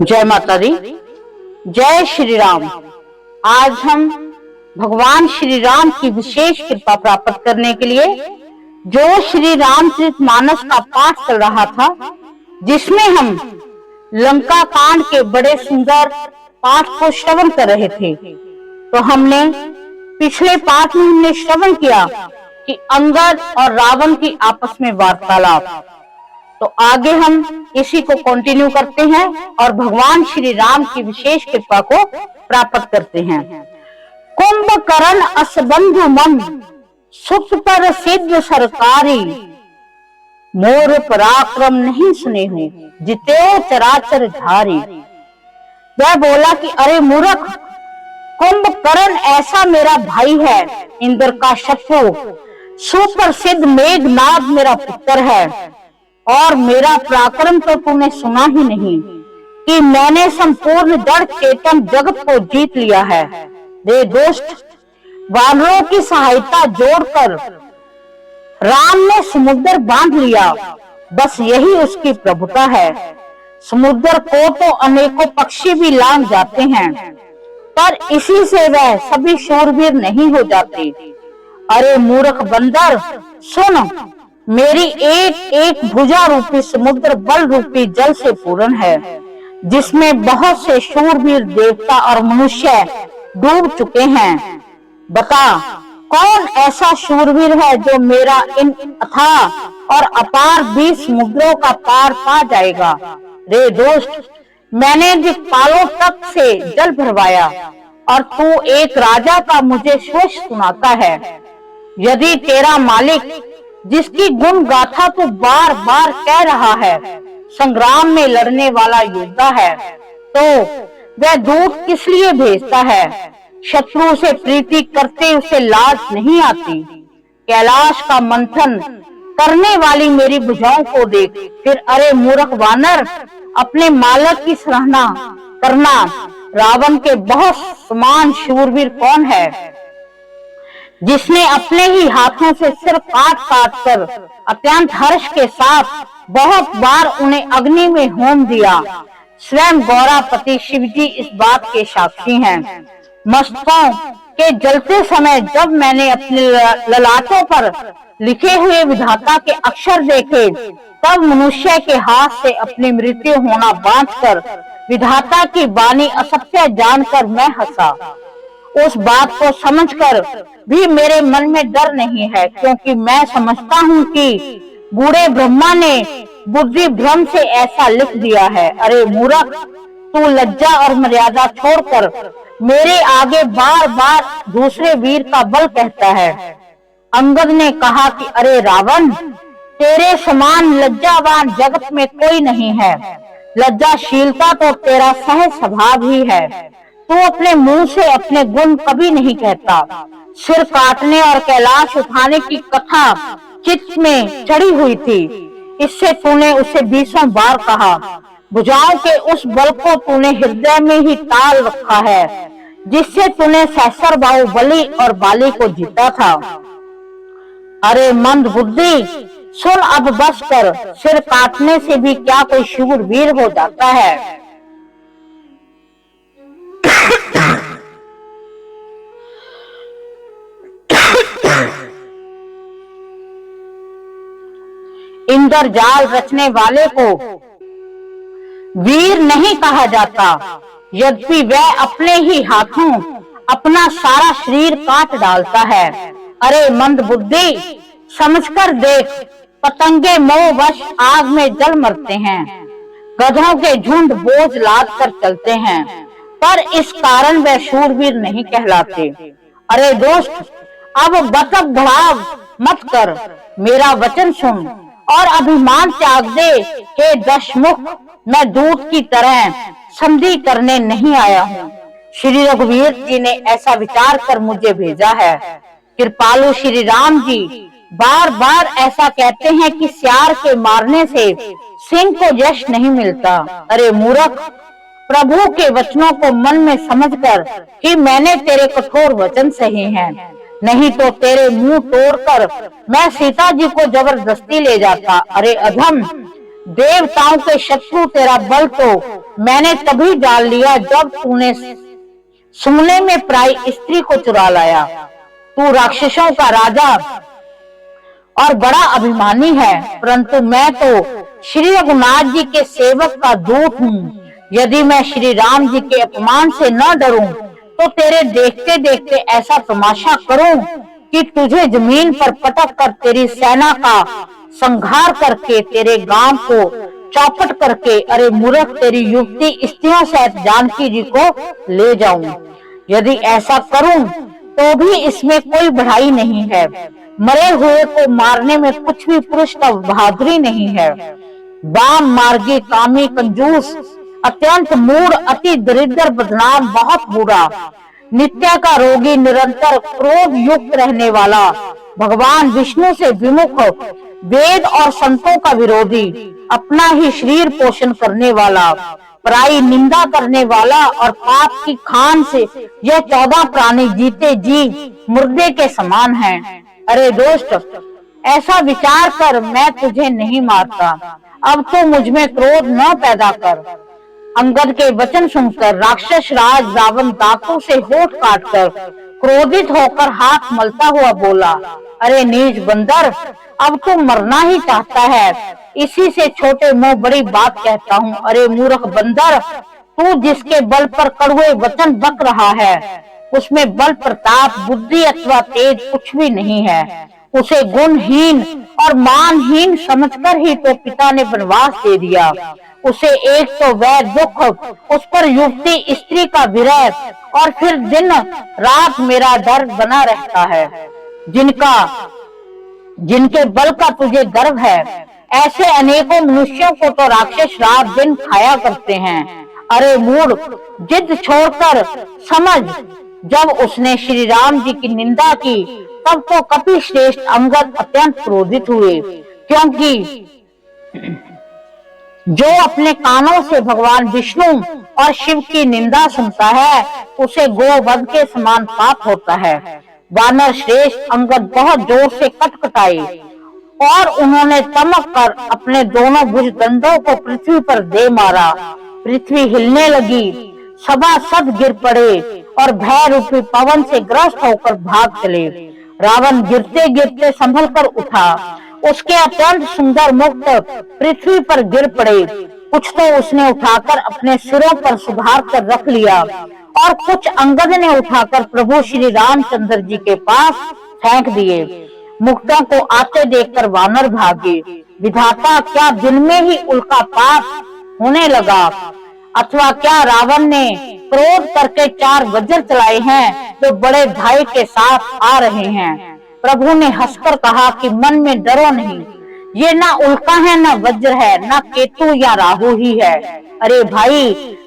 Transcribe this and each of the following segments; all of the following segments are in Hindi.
जय माता दी, जय श्री राम। आज हम भगवान श्री राम की विशेष कृपा प्राप्त करने के लिए जो श्री रामचरितमानस का पाठ चल रहा था, जिसमें हम लंका कांड के बड़े सुंदर पाठ को श्रवण कर रहे थे। तो हमने पिछले पाठ में हमने श्रवण किया कि अंगद और रावण की आपस में वार्तालाप। तो आगे हम इसी को कंटिन्यू करते हैं और भगवान श्री राम की विशेष कृपा को प्राप्त करते हैं। कुंभकर्ण असबंधु मन सुत पर सिद्ध सरकारी, मोर पराक्रम नहीं सुने हूँ जिते चराचर धारी। वह बोला कि अरे मूर्ख, कुंभकर्ण ऐसा मेरा भाई है, इंद्र का शत्रु, सुप्रसिद्ध मेघनाद मेरा पुत्र है, और मेरा पराक्रम तो तूने सुना ही नहीं कि मैंने संपूर्ण जड़ चेतन जगत को जीत लिया है। रे दोस्त, वानरों की सहायता जोड़कर राम ने समुद्र बांध लिया, बस यही उसकी प्रभुता है। समुद्र को तो अनेकों पक्षी भी लांघ जाते हैं, पर इसी से वह सभी शूरवीर नहीं हो जाते। अरे मूर्ख बंदर, सुन, मेरी एक एक भुजा रूपी समुद्र बल रूपी जल से पूर्ण है, जिसमें बहुत से शूरवीर देवता और मनुष्य डूब चुके हैं। बता, कौन ऐसा शूरवीर है जो मेरा इन अथाह और अपार 20 समुद्रों का पार पा जाएगा। रे दोस्त, मैंने दिक्पालों तक से जल भरवाया और तू एक राजा का मुझे सोच सुनाता है। यदि तेरा मालिक, जिसकी गुण गाथा तो बार बार कह रहा है, संग्राम में लड़ने वाला योद्धा है, तो वह दूत किस लिए भेजता है? शत्रु से प्रीति करते उसे लाज नहीं आती। कैलाश का मंथन करने वाली मेरी भुजाओं को देख। फिर अरे मूर्ख वानर, अपने मालक की सराहना करना। रावण के बहुत समान शूरवीर कौन है, जिसने अपने ही हाथों से सिर काट काट कर अत्यंत हर्ष के साथ बहुत बार उन्हें अग्नि में होम दिया। स्वयं गौरापति शिवजी इस बात के साक्षी हैं। मस्तकों के जलते समय जब मैंने अपने ललाटों पर लिखे हुए विधाता के अक्षर देखे, तब मनुष्य के हाथ से अपनी मृत्यु होना बांधकर विधाता की वाणी असत्य जानकर मैं हंसा। उस बात को समझकर भी मेरे मन में डर नहीं है, क्योंकि मैं समझता हूँ कि बूढ़े ब्रह्मा ने बुद्धि भ्रम से ऐसा लिख दिया है। अरे मूर्ख, तू लज्जा और मर्यादा छोड़कर मेरे आगे बार बार दूसरे वीर का बल कहता है। अंगद ने कहा कि अरे रावण, तेरे समान लज्जावान जगत में कोई नहीं है। लज्जाशीलता तो तेरा सहज स्वभाव ही है। तू अपने मुंह से अपने गुण कभी नहीं कहता। सिर काटने और कैलाश उठाने की कथा चित्त में चढ़ी हुई थी, इससे तूने उसे 20 बार कहा। भुजाओं के उस बल को तूने हृदय में ही ताल रखा है, जिससे तूने सहस्र बाहुबली और बाली को जीता था। अरे मंद बुद्धि, सुन, अब बस कर। सिर काटने से भी क्या कोई शूरवीर हो जाता है? इंद्रजाल रचने वाले को वीर नहीं कहा जाता, यद्यपि वह अपने ही हाथों अपना सारा शरीर काट डालता है। अरे मंद बुद्धि, समझकर देख, पतंगे मोहवश आग में जल मरते हैं, गधों के झुंड बोझ लाद कर चलते हैं, पर इस कारण वह शूरवीर नहीं कहलाते। अरे दोस्त, अब बतक बढ़ाव मत कर, मेरा वचन सुन और अभिमान त्याग दे। हे दशमुख, मैं दूत की तरह संधि करने नहीं आया हूँ। श्री रघुवीर जी ने ऐसा विचार कर मुझे भेजा है। कृपालु श्री राम जी बार बार ऐसा कहते हैं कि सियार के मारने से सिंह को यश नहीं मिलता। अरे मूर्ख, प्रभु के वचनों को मन में समझकर कि मैंने तेरे कठोर वचन सहे हैं, नहीं तो तेरे मुंह तोड़कर मैं सीता जी को जबरदस्ती ले जाता। अरे अधम, देवताओं के शत्रु तेरा बल तो मैंने तभी डाल लिया जब तूने सोने में पराई स्त्री को चुरा लाया। तू राक्षसों का राजा और बड़ा अभिमानी है, परंतु मैं तो श्री रघुनाथ जी के सेवक का दूत हूँ। यदि मैं श्री राम जी के अपमान से न डरूं तो तेरे देखते देखते ऐसा तमाशा करूं कि तुझे जमीन पर पटक कर तेरी सेना का संहार करके तेरे गांव को चौपट करके, अरे मूर्ख, तेरी युवती स्त्रियों सहित जानकी जी को ले जाऊं। यदि ऐसा करूं तो भी इसमें कोई बढ़ाई नहीं है। मरे हुए को मारने में कुछ भी पुरुष का बहादुरी नहीं है। वाम मार्गी, कामी, कंजूस, अत्यंत मूढ़, अति दरिद्र, बदनाम, बहुत बुरा, नित्य का रोगी, निरंतर क्रोध युक्त रहने वाला, भगवान विष्णु से विमुख, वेद और संतों का विरोधी, अपना ही शरीर पोषण करने वाला, पराई निंदा करने वाला और पाप की खान से यह 14 प्राणी जीते जी मुर्दे के समान हैं। अरे दोस्त, ऐसा विचार कर, मैं तुझे नहीं मारता। अब तो मुझ में क्रोध न पैदा कर। अंगद के वचन सुनकर राक्षस राज रावण दांतों से होठ काटकर क्रोधित होकर हाथ मलता हुआ बोला, अरे नीच बंदर, अब तू मरना ही चाहता है। इसी से छोटे मुंह बड़ी बात कहता हूँ। अरे मूर्ख बंदर, तू जिसके बल पर कड़वे वचन बक रहा है उसमें बल, प्रताप, बुद्धि अथवा तेज कुछ भी नहीं है। उसे गुणहीन और मानहीन समझकर ही तो पिता ने वनवास दे दिया। उसे एक तो वह दुख, उस पर युवती स्त्री का विरह, और फिर दिन रात मेरा डर बना रहता है। जिनके बल का तुझे गर्व है, ऐसे अनेकों मनुष्यों को तो राक्षस रात दिन खाया करते हैं। अरे मूढ़, जिद छोड़कर समझ, जब उसने श्री राम जी की निंदा की तब तो कपि श्रेष्ठ अंगद अत्यंत क्रोधित हुए, क्योंकि जो अपने कानों से भगवान विष्णु और शिव की निंदा सुनता है उसे गोवध के समान पाप होता है। वानर श्रेष्ठ अंगद बहुत जोर से कटकटाए और उन्होंने चमक कर अपने दोनों भुजदंडों को पृथ्वी पर दे मारा। पृथ्वी हिलने लगी, सभासद गिर पड़े और भय रूपी पवन से ग्रस्त होकर भाग चले। रावण गिरते गिरते संभल कर उठा, उसके अत्यंत सुंदर मुक्त पृथ्वी पर गिर पड़े। कुछ तो उसने उठाकर अपने सिरों पर सुधार कर रख लिया और कुछ अंगद ने उठाकर प्रभु श्री रामचंद्र जी के पास फेंक दिए। मुक्तों को आते देखकर वानर भागे। विधाता, क्या दिन में ही उल्का पाप होने लगा, अथवा क्या रावण ने क्रोध करके 4 वज्र चलाए हैं जो बड़े भाई के साथ आ रहे हैं। प्रभु ने हंसकर कहा कि मन में डरो नहीं, ये ना उल्का है, ना वज्र है, ना केतु या राहु ही है। अरे भाई,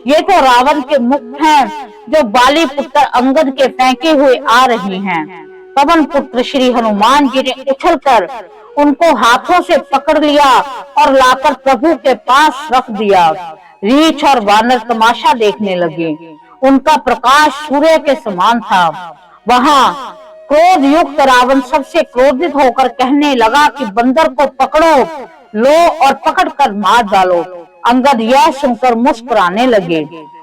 ये तो रावण के मुख हैं जो बाली पुत्र अंगद के फेंके हुए आ रहे हैं। पवन पुत्र श्री हनुमान जी ने उछलकर उनको हाथों से पकड़ लिया और लाकर प्रभु के पास रख दिया। रीछ और वानर तमाशा देखने लगे। उनका प्रकाश सूर्य के समान था। वहां क्रोध युक्त रावण सबसे क्रोधित होकर कहने लगा कि बंदर को पकड़ो, लो और पकड़कर मार डालो। अंगद यह सुनकर मुस्कुराने लगे।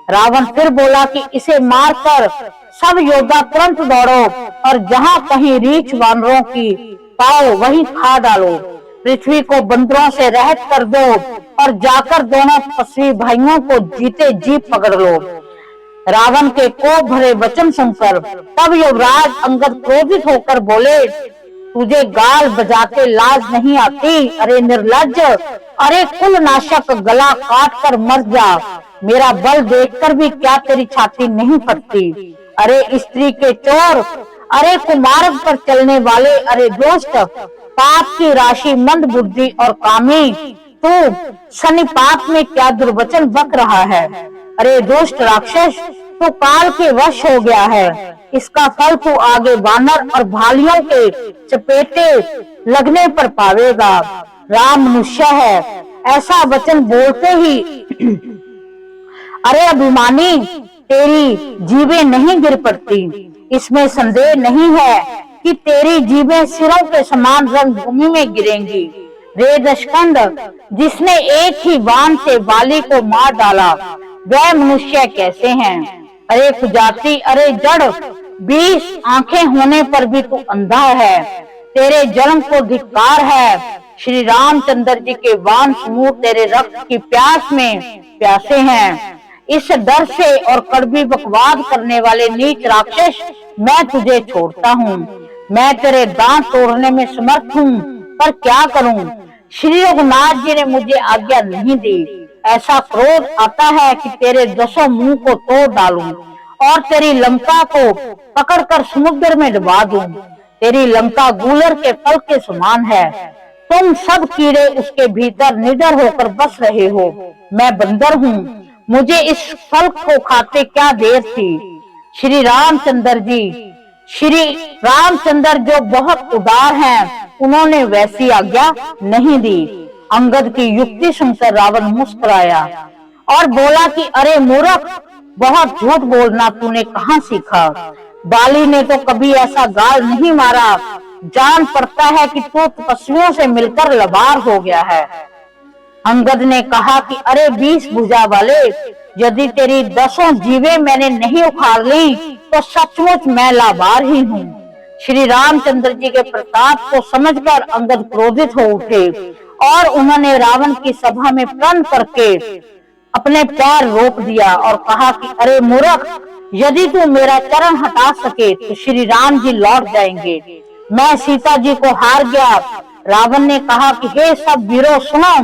रावण फिर बोला कि इसे मारकर सब योद्धा तुरंत दौड़ो और जहां कहीं रीछ वानरों की पाओ वहीं खा डालो। पृथ्वी को बंदरों से रहित कर दो और जाकर दोनों तपस्वी भाइयों को जीते जी पकड़ लो। रावण के कोप भरे वचन सुनकर तब युवराज अंगद क्रोधित होकर बोले, तुझे गाल बजाते लाज नहीं आती? अरे निर्लज्ज, अरे कुल नाशक, गला काट कर मर जा। मेरा बल देखकर भी क्या तेरी छाती नहीं फटती? अरे स्त्री के चोर, अरे कुमार्ग पर चलने वाले, अरे दुष्ट, पाप की राशि, मंद बुद्धि और कामी, तू सन्निपात में क्या दुर्वचन बक रहा है? अरे दुष्ट राक्षस, तू काल के वश हो गया है। इसका फल तू आगे वानर और भालियों के चपेटे लगने पर पावेगा। राम मनुष्य है, ऐसा वचन बोलते ही अरे अभिमानी, तेरी जीभें नहीं गिर पड़ती। इसमें संदेह नहीं है कि तेरी जीभें सिरों के समान रणभूमि में गिरेंगी। रे दशकंद, जिसने एक ही बाण से बाली को मार डाला, वह मनुष्य कैसे हैं? अरे कुजाति, अरे जड़, 20 आंखें होने पर भी तू अंधा है। तेरे जन्म को धिक्कार है। श्री रामचंद्र जी के बाण समूह तेरे रक्त की प्यास में प्यासे हैं। इस डर से और कड़वी बकवाद करने वाले नीच राक्षस, मैं तुझे छोड़ता हूँ। मैं तेरे दांत तोड़ने में समर्थ हूँ, पर क्या करूँ? श्री रघुनाथ जी ने मुझे आज्ञा नहीं दी। ऐसा क्रोध आता है कि तेरे 10 मुंह को तोड़ डालूं और तेरी लंका को पकड़कर समुद्र में डुबा दूं। तेरी लंका गूलर के फल के समान है। तुम सब कीड़े उसके भीतर निडर होकर बस रहे हो। मैं बंदर हूँ, मुझे इस फल को खाते क्या देर थी। श्री रामचंद्र जो बहुत उदार हैं, उन्होंने वैसी आज्ञा नहीं दी। अंगद की युक्ति सुनकर रावण मुस्कुराया और बोला कि अरे मूर्ख, बहुत झूठ बोलना तूने कहाँ सीखा? बाली ने तो कभी ऐसा गाल नहीं मारा। जान पड़ता है कि तू तपस्वियों से मिलकर लबार हो गया है। अंगद ने कहा कि अरे 20 भुजा वाले, यदि तेरी 10 जीवें मैंने नहीं उखाड़ ली तो सचमुच मैं लाबार ही हूँ। श्री रामचंद्र जी के प्रताप को समझकर अंगद क्रोधित हो उठे और उन्होंने रावण की सभा में प्रण करके अपने पैर रोक दिया और कहा कि अरे मूर्ख, यदि तू मेरा चरण हटा सके तो श्री राम जी लौट जाएंगे। मैं सीता जी को हार गया। रावण ने कहा कि हे सब वीरों सुनो,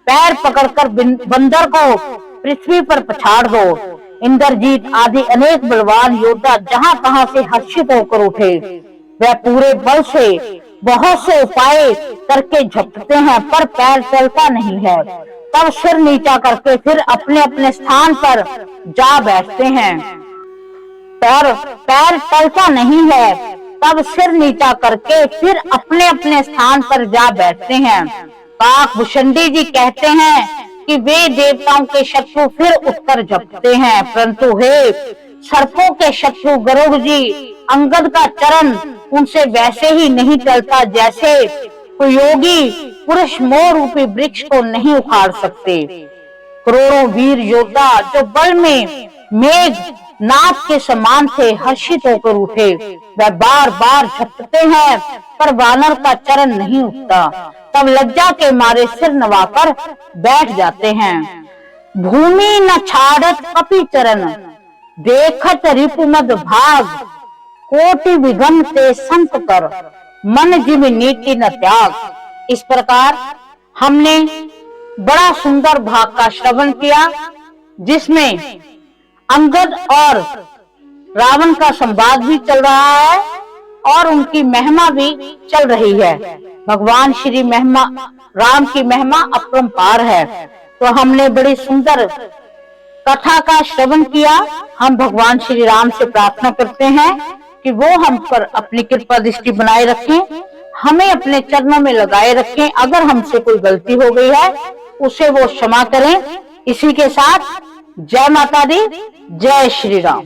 पैर पकड़कर बंदर को पृथ्वी पर पछाड़ दो। इंद्रजीत आदि अनेक बलवान योद्धा जहां तहां से हर्षित होकर उठे। वह पूरे बल से बहुत से उपाय करके झपटते हैं, पर पैर चलता नहीं है। तब सिर नीचा करके फिर अपने अपने स्थान पर जा बैठते हैं। पैर चलता नहीं है, तब सिर नीचा करके फिर अपने अपने स्थान पर जा बैठते हैं। काकभूषणी जी कहते हैं कि वे देवताओं के शत्रु फिर उत्तर झपटते हैं, परंतु हे सर्पों के शत्रु गरुड़ जी, अंगद का चरण उनसे वैसे ही नहीं चलता जैसे कोई योगी पुरुष मोह रूपी वृक्ष को नहीं उखाड़ सकते। करोड़ों वीर योद्धा जो बल में मेघ नाथ के समान थे, हर्षित होकर उठे। वह बार बार झपटते हैं, पर वानर का चरण नहीं उठता। तब लज्जा के मारे सिर नवाकर बैठ जाते हैं। भूमि न छाड़त कपि चरण, देखत रिपुमद भाग। कोटि विघन ते संत कर, मन जिम नीति न त्याग। इस प्रकार हमने बड़ा सुंदर भाग का श्रवण किया, जिसमें अंगद और रावण का संवाद भी चल रहा है और उनकी महिमा भी चल रही है। भगवान श्री राम की महिमा अपरंपार है। तो हमने बड़ी सुंदर कथा का श्रवण किया। हम भगवान श्री राम से प्रार्थना करते हैं कि वो हम पर अपनी कृपा दृष्टि बनाए रखें, हमें अपने चरणों में लगाए रखें। अगर हमसे कोई गलती हो गई है उसे वो क्षमा करें। इसी के साथ जय माता दी, जय श्री राम।